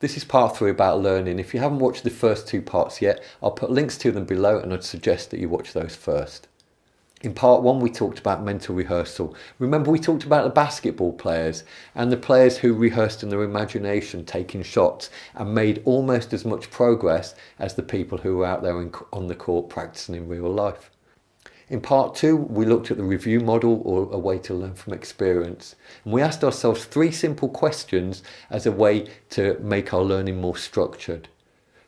This is part 3 about learning. If you haven't watched the first 2 parts yet, I'll put links to them below and I'd suggest that you watch those first. In part 1 we talked about mental rehearsal. Remember we talked about the basketball players and the players who rehearsed in their imagination taking shots and made almost as much progress as the people who were out there on the court practicing in real life. In part 2 we looked at the review model, or a way to learn from experience, and we asked ourselves 3 simple questions as a way to make our learning more structured.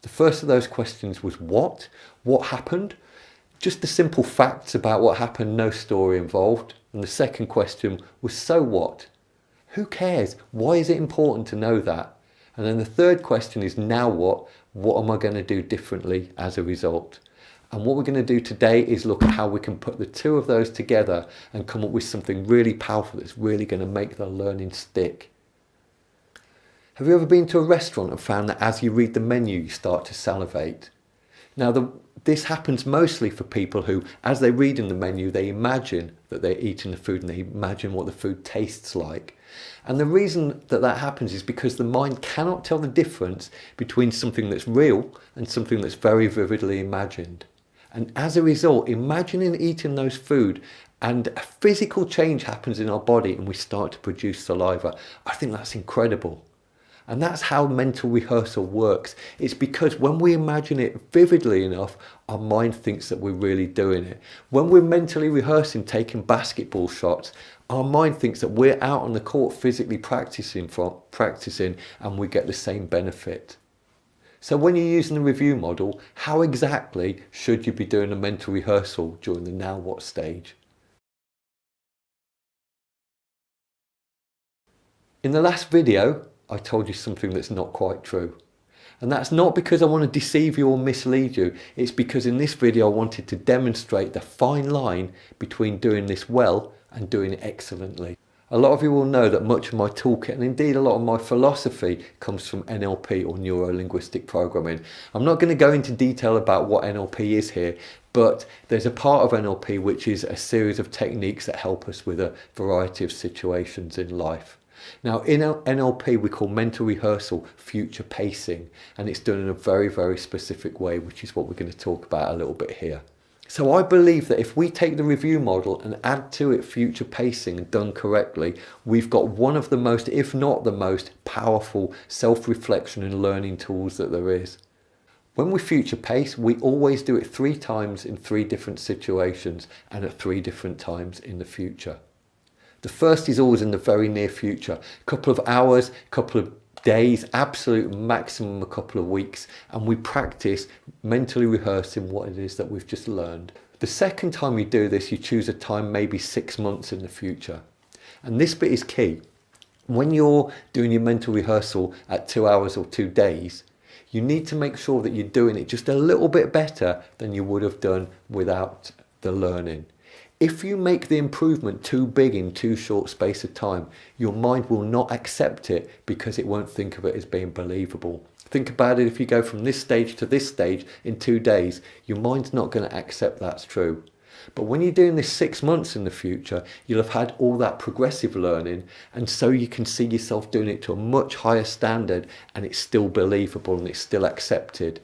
The first of those questions was what? What happened? Just the simple facts about what happened, no story involved. And the second question was so what? Who cares? Why is it important to know that? And then the third question is now what? What am I going to do differently as a result? And what we're going to do today is look at how we can put the 2 of those together and come up with something really powerful that's really going to make the learning stick. Have you ever been to a restaurant and found that as you read the menu you start to salivate? Now this happens mostly for people who, as they read in the menu, they imagine that they're eating the food and they imagine what the food tastes like. And the reason that that happens is because the mind cannot tell the difference between something that's real and something that's very vividly imagined. And as a result, imagining eating those food and a physical change happens in our body and we start to produce saliva. I think that's incredible. And that's how mental rehearsal works. It's because when we imagine it vividly enough, our mind thinks that we're really doing it. When we're mentally rehearsing taking basketball shots, our mind thinks that we're out on the court physically practicing and we get the same benefit. So when you're using the review model, how exactly should you be doing a mental rehearsal during the now what stage? In the last video, I told you something that's not quite true. And that's not because I want to deceive you or mislead you. It's because in this video I wanted to demonstrate the fine line between doing this well and doing it excellently. A lot of you will know that much of my toolkit, and indeed a lot of my philosophy, comes from NLP, or neuro-linguistic programming. I'm not going to go into detail about what NLP is here, but there's a part of NLP which is a series of techniques that help us with a variety of situations in life. Now in NLP we call mental rehearsal future pacing, and it's done in a very, very specific way, which is what we're going to talk about a little bit here. So I believe that if we take the review model and add to it future pacing done correctly, we've got one of the most, if not the most, powerful self-reflection and learning tools that there is. When we future pace, we always do it 3 times in 3 different situations and at 3 different times in the future. The first is always in the very near future, a couple of hours, a couple of days, absolute maximum a couple of weeks, and we practice mentally rehearsing what it is that we've just learned. The second time you do this, you choose a time maybe 6 months in the future. And this bit is key. When you're doing your mental rehearsal at 2 hours or 2 days, you need to make sure that you're doing it just a little bit better than you would have done without the learning. If you make the improvement too big in too short space of time, your mind will not accept it because it won't think of it as being believable. Think about it, if you go from this stage to this stage in 2 days, your mind's not going to accept that's true. But when you're doing this 6 months in the future, you'll have had all that progressive learning, and so you can see yourself doing it to a much higher standard and it's still believable and it's still accepted.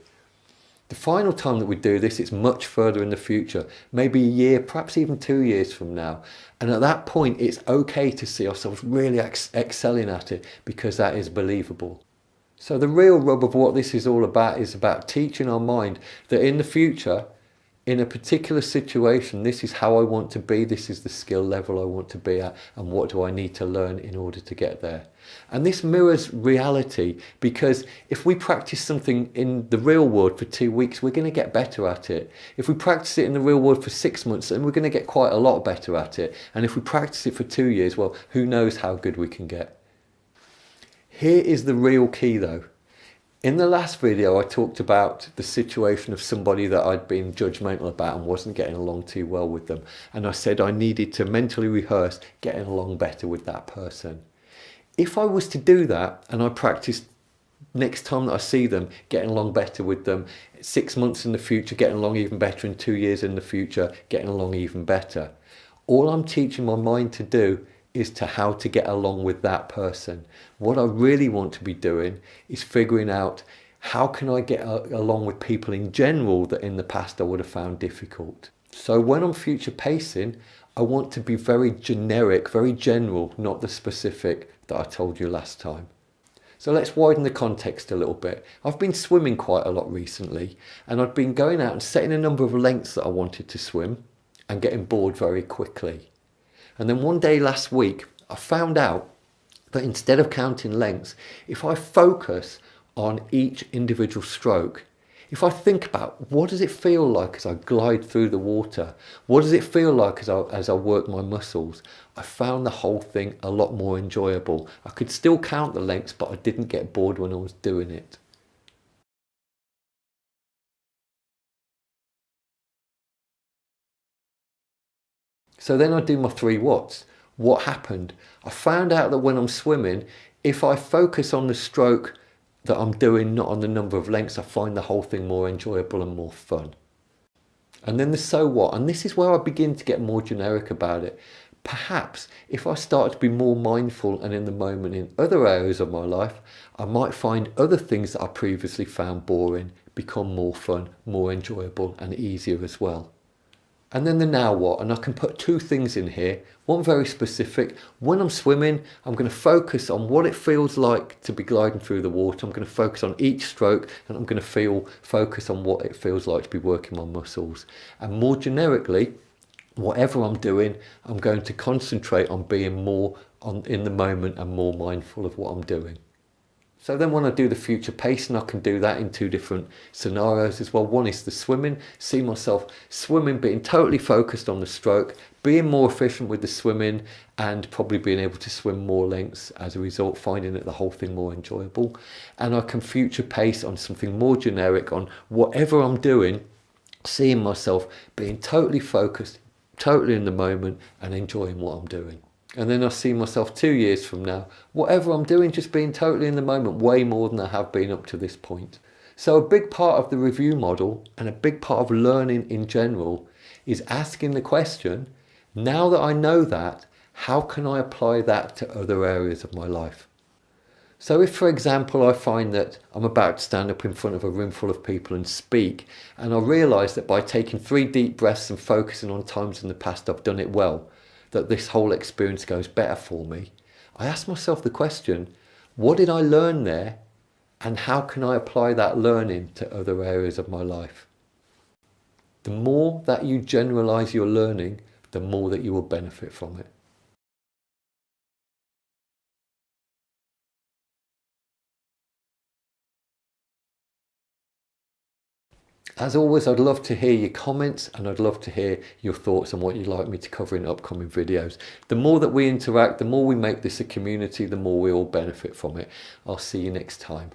The final time that we do this, it's much further in the future, maybe a year, perhaps even 2 years from now. And at that point, it's okay to see ourselves really excelling at it because that is believable. So the real rub of what this is all about is about teaching our mind that in the future, in a particular situation, this is how I want to be, this is the skill level I want to be at, and what do I need to learn in order to get there. And this mirrors reality, because if we practice something in the real world for 2 weeks, we're going to get better at it. If we practice it in the real world for 6 months, then we're going to get quite a lot better at it. And if we practice it for 2 years, well, who knows how good we can get. Here is the real key though. In the last video, I talked about the situation of somebody that I'd been judgmental about and wasn't getting along too well with them. And I said I needed to mentally rehearse getting along better with that person. If I was to do that and I practiced next time that I see them, getting along better with them, 6 months in the future, getting along even better, in 2 years in the future, getting along even better. All I'm teaching my mind to do is to how to get along with that person. What I really want to be doing is figuring out how can I get along with people in general that in the past I would have found difficult. So when I'm future pacing, I want to be very generic, very general, not the specific that I told you last time. So let's widen the context a little bit. I've been swimming quite a lot recently, and I've been going out and setting a number of lengths that I wanted to swim and getting bored very quickly. And then one day last week, I found out that instead of counting lengths, if I focus on each individual stroke, if I think about what does it feel like as I glide through the water, what does it feel like as I work my muscles, I found the whole thing a lot more enjoyable. I could still count the lengths, but I didn't get bored when I was doing it. So then I do my 3 watts. What happened? I found out that when I'm swimming, if I focus on the stroke that I'm doing, not on the number of lengths, I find the whole thing more enjoyable and more fun. And then the so what, and this is where I begin to get more generic about it. Perhaps if I start to be more mindful and in the moment in other areas of my life, I might find other things that I previously found boring become more fun, more enjoyable and easier as well. And then the now what, and I can put 2 things in here. One very specific. When I'm swimming, I'm going to focus on what it feels like to be gliding through the water. I'm going to focus on each stroke, and I'm going to focus on what it feels like to be working my muscles. And more generically, whatever I'm doing, I'm going to concentrate on being more in the moment and more mindful of what I'm doing. So then when I do the future pacing, I can do that in 2 different scenarios as well. One is the swimming, see myself swimming, being totally focused on the stroke, being more efficient with the swimming and probably being able to swim more lengths as a result, finding that the whole thing more enjoyable. And I can future pace on something more generic on whatever I'm doing, seeing myself being totally focused, totally in the moment and enjoying what I'm doing. And then I see myself 2 years from now, whatever I'm doing, just being totally in the moment, way more than I have been up to this point. So a big part of the review model and a big part of learning in general is asking the question, now that I know that, how can I apply that to other areas of my life? So if, for example, I find that I'm about to stand up in front of a room full of people and speak, and I realise that by taking 3 deep breaths and focusing on times in the past I've done it well, that this whole experience goes better for me, I ask myself the question, what did I learn there and how can I apply that learning to other areas of my life? The more that you generalise your learning, the more that you will benefit from it. As always, I'd love to hear your comments and I'd love to hear your thoughts on what you'd like me to cover in upcoming videos. The more that we interact, the more we make this a community, the more we all benefit from it. I'll see you next time.